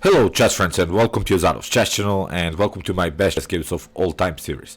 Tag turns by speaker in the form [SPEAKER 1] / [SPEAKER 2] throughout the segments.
[SPEAKER 1] Hello chess friends and welcome to Jozarov's chess channel and welcome to my best chess games of all time series.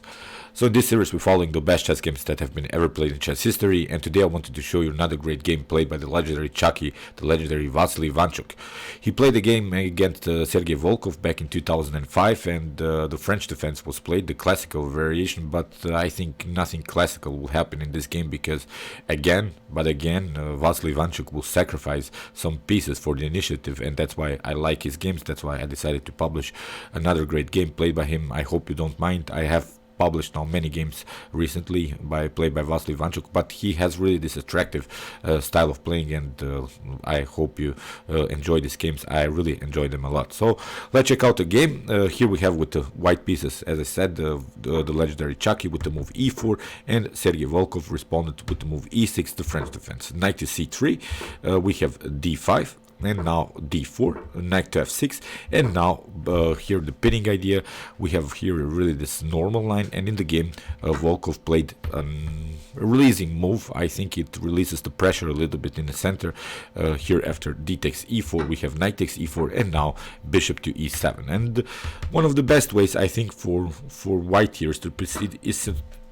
[SPEAKER 1] So in this series we're following the best chess games that have been ever played in chess history, and today I wanted to show you another great game played by the legendary Chucky, the legendary Vassily Ivanchuck. He played the game against Sergey Volkov back in 2005, and the French defense was played, the classical variation, but I think nothing classical will happen in this game because again, Vassily Ivanchuck will sacrifice some pieces for the initiative, and that's why I like his games. That's why I decided to publish another great game played by him. I hope you don't mind. I have published now many games recently played by Vassily Ivanchuck, but he has really this attractive style of playing, and I hope you enjoy these games. I really enjoy them a lot. So let's check out the game. Here we have with the white pieces, as I said, the legendary Chucky with the move e4, and Sergey Volkov responded with the move e6, the French defense. Knight to c3, we have d5, and now d4, knight to f6, and now here the pinning idea. We have here really this normal line, and in the game Volkov played a releasing move. I think it releases the pressure a little bit in the center. Here after d takes e4 we have knight takes e4, and now bishop to e7, and one of the best ways I think for white here is to proceed is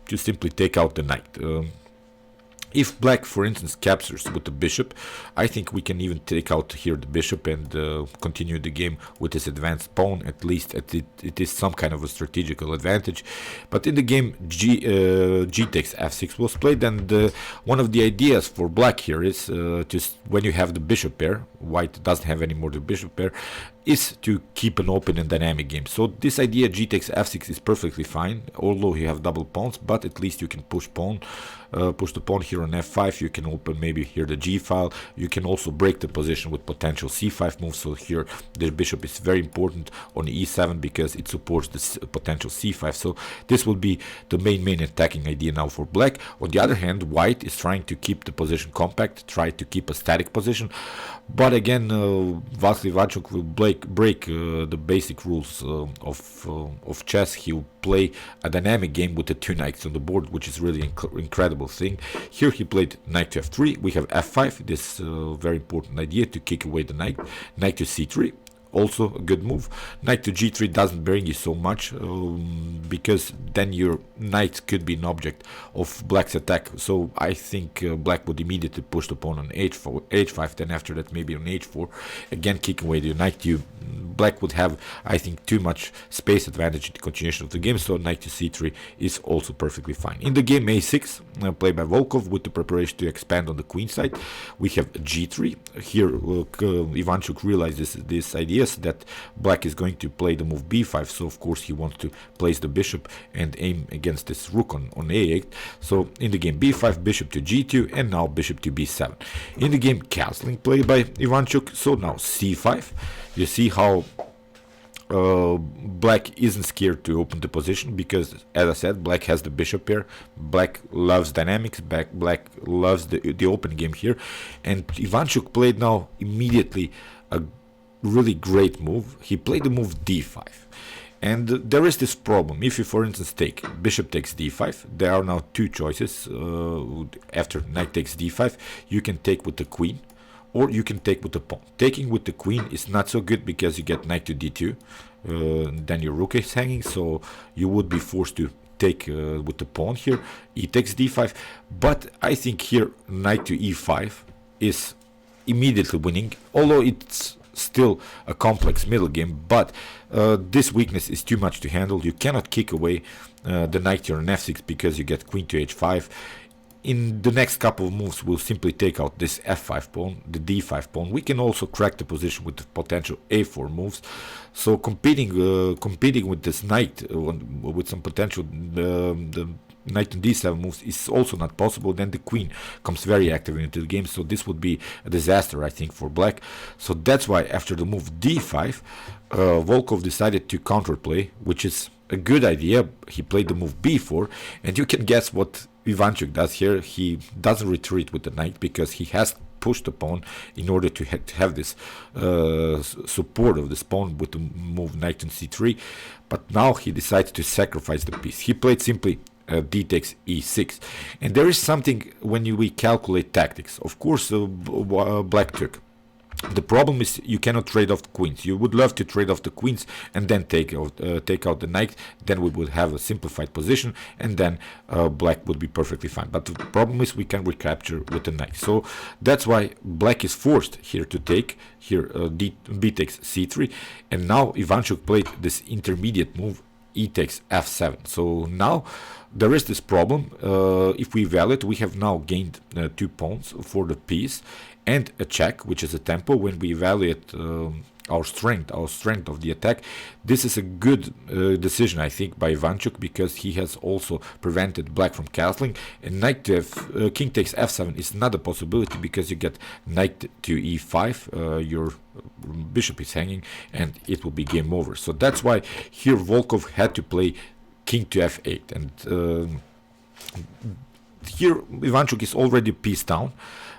[SPEAKER 1] to simply take out the knight. If black, for instance, captures with the bishop, I think we can even take out here the bishop and continue the game with this advanced pawn. At least it is some kind of a strategical advantage. But in the game, g takes f6 was played, and one of the ideas for black here is just when you have the bishop pair, white doesn't have any more the bishop pair, is to keep an open and dynamic game. So this idea g takes f6 is perfectly fine, although you have double pawns, but at least you can push the pawn here on f5. You can open maybe here the g file. You can also break the position with potential c5 moves. So here the bishop is very important on e7 because it supports this potential c5. So this will be the main attacking idea now for black. On the other hand, white is trying to keep the position compact, try to keep a static position, but again Vassily Ivanchuck will break the basic rules of chess. He will play a dynamic game with the two knights on the board, which is really incredible thing. Here he played knight to f3, we have f5, this very important idea to kick away the knight. Knight to c3, also a good move. Knight to g3 doesn't bring you so much because then your knight could be an object of black's attack. So I think black would immediately push the pawn on h5, then after that maybe on h4, again kick away the knight. Black would have, I think, too much space advantage in the continuation of the game, so knight to c3 is also perfectly fine. In the game a6, played by Volkov with the preparation to expand on the queen side, we have g3. Here Ivanchuk realizes this idea that black is going to play the move b5, so of course he wants to place the bishop and aim against this rook on a8. So in the game b5, bishop to g2, and now bishop to b7. In the game castling played by Ivanchuk, so now c5. You see how black isn't scared to open the position because, as I said, black has the bishop pair. Black loves dynamics. Black loves the open game here, and Ivanchuk played now immediately a really great move. He played the move d5, and there is this problem. If you, for instance, take bishop takes d5, there are now two choices. After knight takes d5, you can take with the queen, or you can take with the pawn. Taking with the queen is not so good because you get knight to d2, then your rook is hanging, so you would be forced to take with the pawn here. E takes d5, but I think here knight to e5 is immediately winning, although it's still a complex middle game, but this weakness is too much to handle. You cannot kick away the knight here on f6 because you get queen to h5. In the next couple of moves, we'll simply take out this f5 pawn, the d5 pawn. We can also crack the position with the potential a4 moves. So competing with this knight with some potential the knight and d7 moves is also not possible. Then the queen comes very active into the game, so this would be a disaster, I think, for black. So that's why after the move d5, Volkov decided to counterplay, which is a good idea. He played the move b4, and you can guess what Ivanchuk does here. He doesn't retreat with the knight because he has pushed the pawn in order to have this support of this pawn with the move knight on c3, but now he decides to sacrifice the piece. He played simply d takes e6, and there is something when we calculate tactics. Of course black took The problem is you cannot trade off the queens. You would love to trade off the queens and then take out the knight. Then we would have a simplified position, and then black would be perfectly fine. But the problem is we can recapture with the knight. So that's why black is forced here to take. Here b takes c3, and now Ivanchuck played this intermediate move, e takes f7. So now there is this problem. If we evaluate, we have now gained 2 pawns for the piece and a check, which is a tempo. When we evaluate our strength of the attack, this is a good decision, I think, by Ivanchuck, because he has also prevented black from castling. And knight to king takes f7 is not a possibility, because you get knight to e5, your bishop is hanging, and it will be game over. So that's why here Volkov had to play king to f8, and here Ivanchuck is already piece down.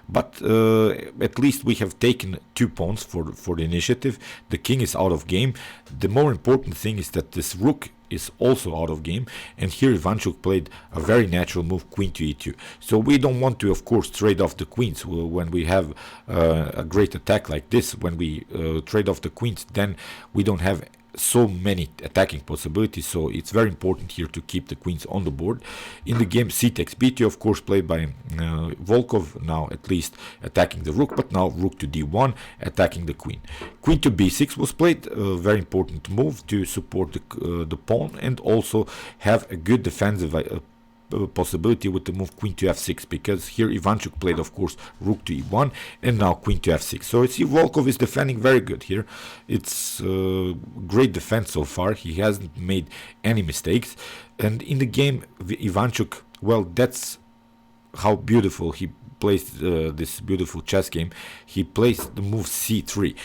[SPEAKER 1] But at least we have taken 2 pawns for the initiative. The king is out of game. The more important thing is that this rook is also out of game, and here Ivanchuck played a very natural move, queen to e2. So we don't want to, of course, trade off the queens when we have a great attack like this. When we trade off the queens, then we don't have so many attacking possibilities. So it's very important here to keep the queens on the board. In the game, c takes b2, of course, played by Volkov, now at least attacking the rook, but now rook to d1, attacking the queen. Queen to b6 was played, a very important move to support the pawn, and also have a good defensive possibility with the move queen to f6, because here Ivanchuck played, of course, rook to e1, and now queen to f6. So you see Volkov is defending very good here. It's great defense so far. He hasn't made any mistakes, and in the game Ivanchuck, well, that's how beautiful he plays this beautiful chess game. He plays the move c3.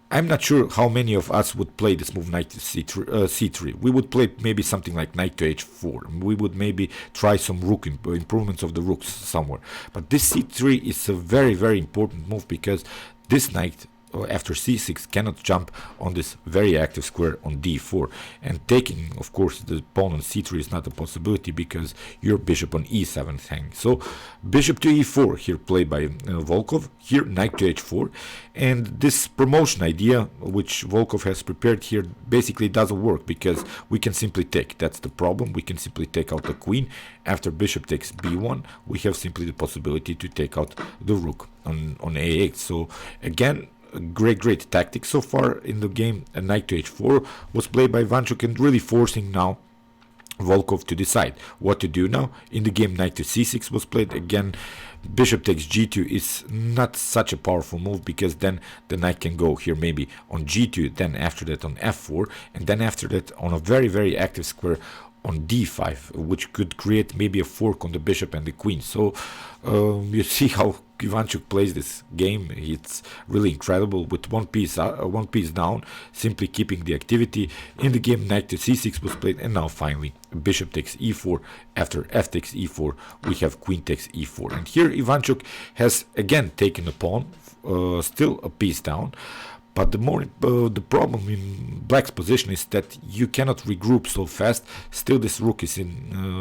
[SPEAKER 1] I'm not sure how many of us would play this move knight to c3. We would play maybe something like knight to h4. We would maybe try some rook improvements of the rooks somewhere. But this c3 is a very, very important move, because this knight after c6 cannot jump on this very active square on d4, and taking, of course, the pawn on c3 is not a possibility, because your bishop on e7 is hanging. So bishop to e4 here played by Volkov, here knight to h4, and this promotion idea which Volkov has prepared here basically doesn't work, because we can simply take. That's the problem. We can simply take out the queen. After bishop takes b1, we have simply the possibility to take out the rook on a8. So again, great tactics so far in the game. A knight to h4 was played by Ivanchuck, and really forcing now Volkov to decide what to do now. In the game, knight to c6 was played. Again, bishop takes g2 is not such a powerful move, because then the knight can go here maybe on g2, then after that on f4, and then after that on a very active square on d5, which could create maybe a fork on the bishop and the queen. So you see how Ivanchuck plays this game. It's really incredible, with one piece down, simply keeping the activity. In the game, knight to c6 was played, and now finally bishop takes e4. After f takes e4, we have queen takes e4, and here Ivanchuck has again taken a pawn, still a piece down. But the problem in black's position is that you cannot regroup so fast. Still, this rook is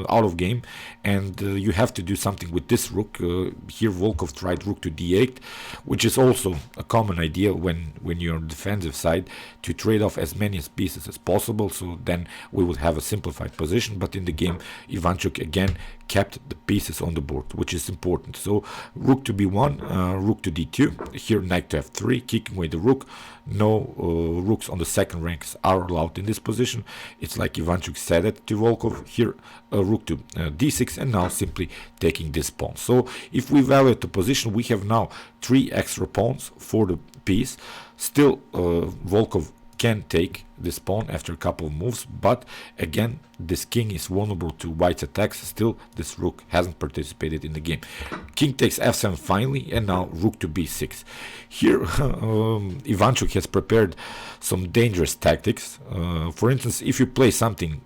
[SPEAKER 1] out of game, and you have to do something with this rook. Here Volkov tried rook to d8, which is also a common idea when you're on the defensive side, to trade off as many pieces as possible, so then we would have a simplified position. But in the game, Ivanchuck again kept the pieces on the board, which is important. So rook to b1, rook to d2, here knight to f3, kicking away the rook. No rooks on the second ranks are allowed in this position. It's like Ivanchuck said it to Volkov. Here rook to d6, and now simply taking this pawn. So if we evaluate the position, we have now 3 extra pawns for the piece. Still Volkov can take this pawn after a couple of moves, but again this king is vulnerable to white's attacks. Still, this rook hasn't participated in the game. King takes f7 finally, and now rook to b6. Here Ivanchuck has prepared some dangerous tactics. For instance, if you play something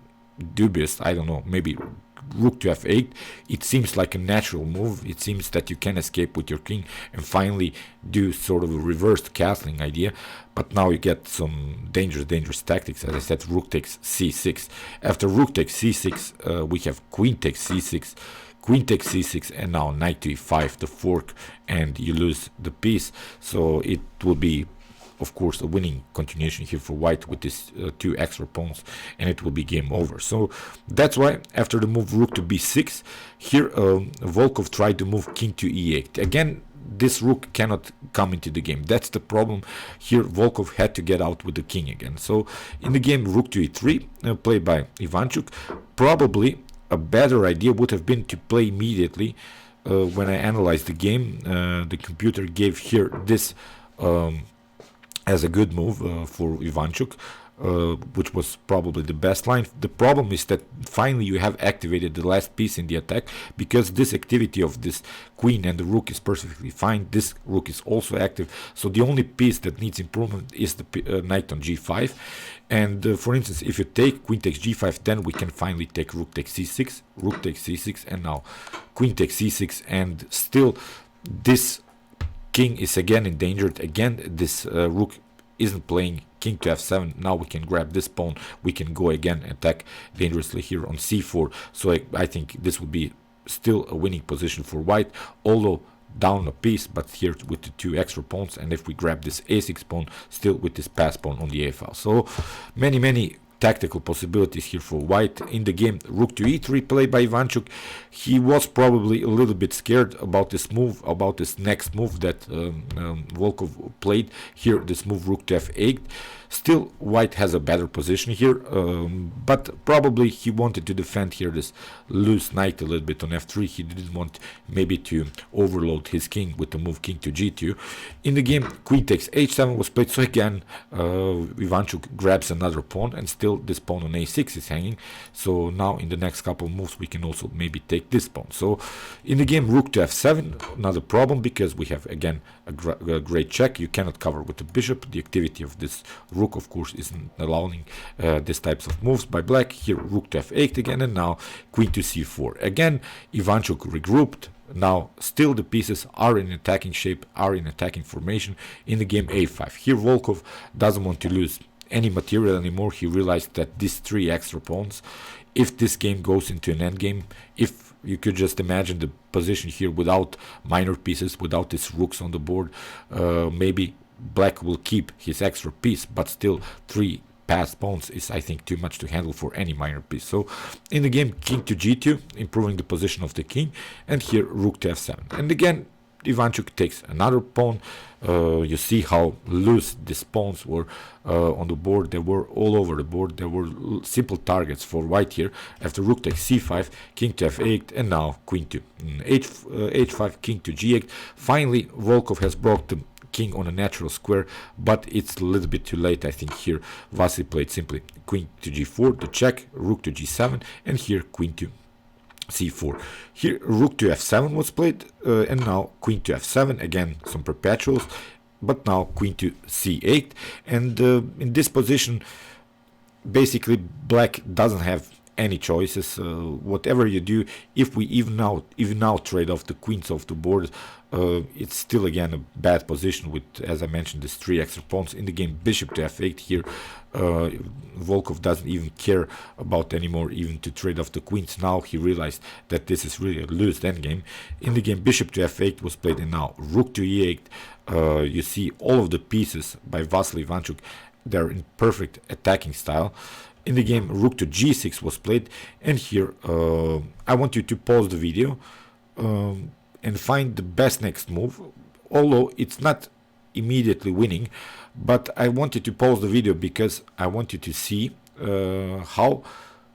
[SPEAKER 1] dubious, I don't know, maybe rook to f8, it seems like a natural move. It seems that you can escape with your king and finally do sort of a reversed castling idea. But now you get some dangerous tactics. As I said, rook takes c6. After rook takes c6, we have queen takes c6, queen takes c6, and now knight to e5, the fork, and you lose the piece. So it will be, of course, a winning continuation here for white with these 2 extra pawns, and it will be game over. So that's why after the move rook to b6, here Volkov tried to move king to e8. Again, this rook cannot come into the game. That's the problem. Here Volkov had to get out with the king again. So in the game, rook to e3, played by Ivanchuck. Probably a better idea would have been to play immediately. When I analyzed the game, the computer gave here this as a good move for Ivanchuck, which was probably the best line. The problem is that finally you have activated the last piece in the attack, because this activity of this queen and the rook is perfectly fine. This rook is also active, so the only piece that needs improvement is the knight on g5. And for instance, if you take queen takes g5, then we can finally take rook takes c6, rook takes c6, and now queen takes c6, and still this king is again endangered. Again, this rook isn't playing king to f7. Now we can grab this pawn. We can go again, attack dangerously here on c4. So I think this would be still a winning position for white, although down a piece, but here with the 2 extra pawns. And if we grab this a6 pawn, still with this pass pawn on the a file. So many tactical possibilities here for white. In the game, rook to e3 played by Ivanchuck. He was probably a little bit scared about this move, about this next move that Volkov played here, this move rook to f8. Still, white has a better position here, but probably he wanted to defend here this loose knight a little bit on f3. He didn't want maybe to overload his king with the move king to g2. In the game, queen takes h7 was played, so again Ivanchuck grabs another pawn, and still this pawn on a6 is hanging. So now in the next couple of moves we can also maybe take this pawn. So in the game, rook to f7, another problem, because we have again a great check. You cannot cover with the bishop. The activity of this rook, of course, isn't allowing these types of moves by black. Here rook to f8 again, and now queen to c4. Again, Ivanchuck regrouped. Now still the pieces are in attacking shape, are in attacking formation. In the game, a5. Here Volkov doesn't want to lose any material anymore. He realized that these 3 extra pawns, if this game goes into an endgame, if you could just imagine the position here without minor pieces, without these rooks on the board, maybe black will keep his extra piece, but still 3 passed pawns is, I think, too much to handle for any minor piece. So in the game, king to g2, improving the position of the king, and here rook to f7. And again, Ivanchuck takes another pawn. You see how loose these pawns were on the board. They were all over the board. There were simple targets for white here. After rook takes c5, king to f8, and now queen to h5, king to g8. Finally, Volkov has brought the king on a natural square, but it's a little bit too late. I think here Vassily played simply queen to g4, the check, rook to g7, and here queen to c4. Here rook to f7 was played, and now queen to f7, again some perpetuals, but now queen to c8. And in this position, basically black doesn't have any choices. Whatever you do, if we even out trade off the queens off the board, it's still again a bad position with, as I mentioned, these 3 extra pawns. In the game, bishop to f8 here, Volkov doesn't even care about anymore even to trade off the queens. Now he realized that this is really a loose endgame. In the game, bishop to f8 was played, and now rook to e8. You see all of the pieces by Vassily Ivanchuck, they're in perfect attacking style. In the game, rook to g6 was played, and here I want you to pause the video and find the best next move, although it's not immediately winning, but I wanted to pause the video because I want you to see how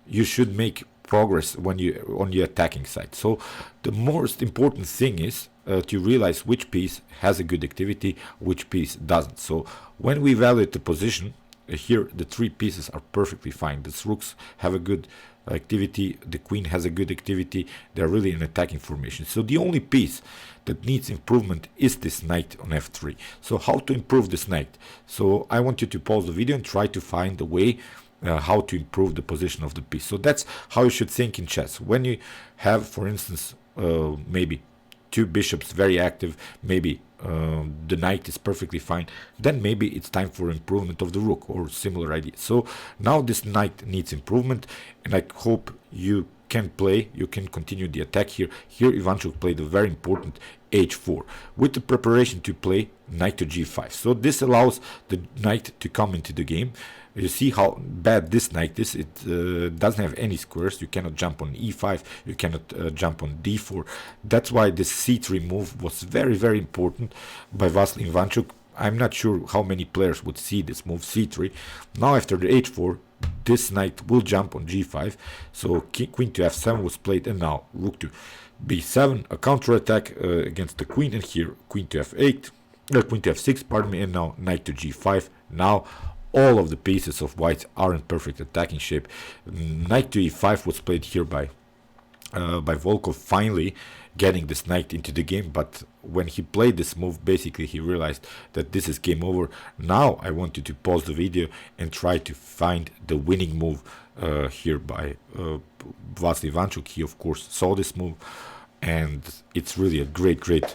[SPEAKER 1] you should make progress when you on the attacking side. So the most important thing is to realize which piece has a good activity, which piece doesn't. So when we evaluate the position, here the 3 pieces are perfectly fine. The rooks have a good activity, the queen has a good activity, they're really in attacking formation. So the only piece that needs improvement is this knight on f3. So how to improve this knight? So I want you to pause the video and try to find a way how to improve the position of the piece. So that's how you should think in chess. When you have, for instance, maybe 2 bishops very active, maybe the knight is perfectly fine, then maybe it's time for improvement of the rook or similar idea. So now this knight needs improvement, and I hope you can play, you can continue the attack here. Here Ivanchuck played a very important h4 with the preparation to play knight to g5. So this allows the knight to come into the game. You see how bad this knight is. It doesn't have any squares. You cannot jump on e5, you cannot jump on d4. That's why this c3 move was very, very important by Vassily Ivanchuck. I'm not sure how many players would see this move c3. Now after the h4, this knight will jump on g5. So queen to f7 was played, and now rook to b7, a counter attack against the queen, and here queen to f8, queen to f6, pardon me, and now knight to g5. Now all of the pieces of white are in perfect attacking shape. Knight to e5 was played here by Volkov, finally getting this knight into the game. But when he played this move, basically he realized that this is game over. Now I want you to pause the video and try to find the winning move here by Vassily Ivanchuck. He of course saw this move, and it's really a great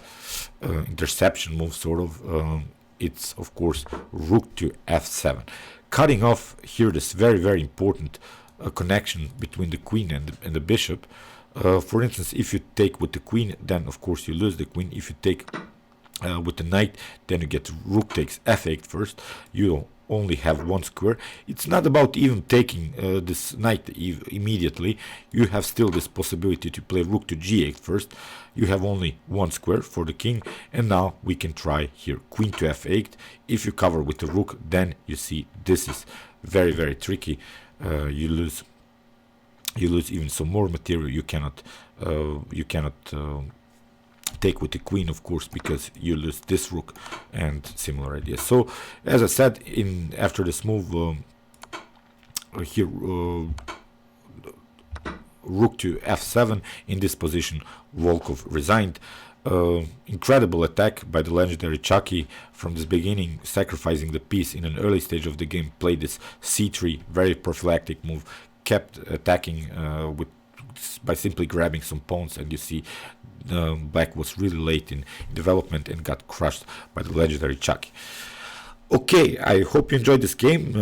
[SPEAKER 1] interception move, sort of. It's of course rook to f7, cutting off here this very important connection between the queen and the bishop. For instance, if you take with the queen, then of course you lose the queen. If you take with the knight, then you get rook takes f8 first. You only have one square. It's not about even taking this knight immediately. You have still this possibility to play rook to g8 first. You have only one square for the king, and now we can try here queen to f8. If you cover with the rook, then you see this is very tricky. You lose even some more material. You cannot take with the queen, of course, because you lose this rook and similar ideas. So as I said, after this move here, rook to f7, in this position Volkov resigned. Incredible attack by the legendary Chucky from this beginning, sacrificing the piece in an early stage of the game. Played this c3, very prophylactic move, kept attacking by simply grabbing some pawns, and you see black was really late in development and got crushed by the legendary Chucky. Okay, I hope you enjoyed this game.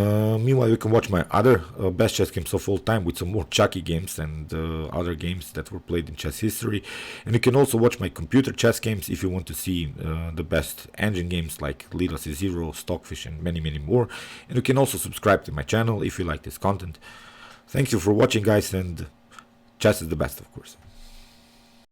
[SPEAKER 1] Meanwhile, you can watch my other best chess games of all time with some more Chucky games and other games that were played in chess history. And you can also watch my computer chess games if you want to see the best engine games like Lila C0, Stockfish, and many more. And you can also subscribe to my channel if you like this content. Thank you for watching, guys, and chess is the best, of course.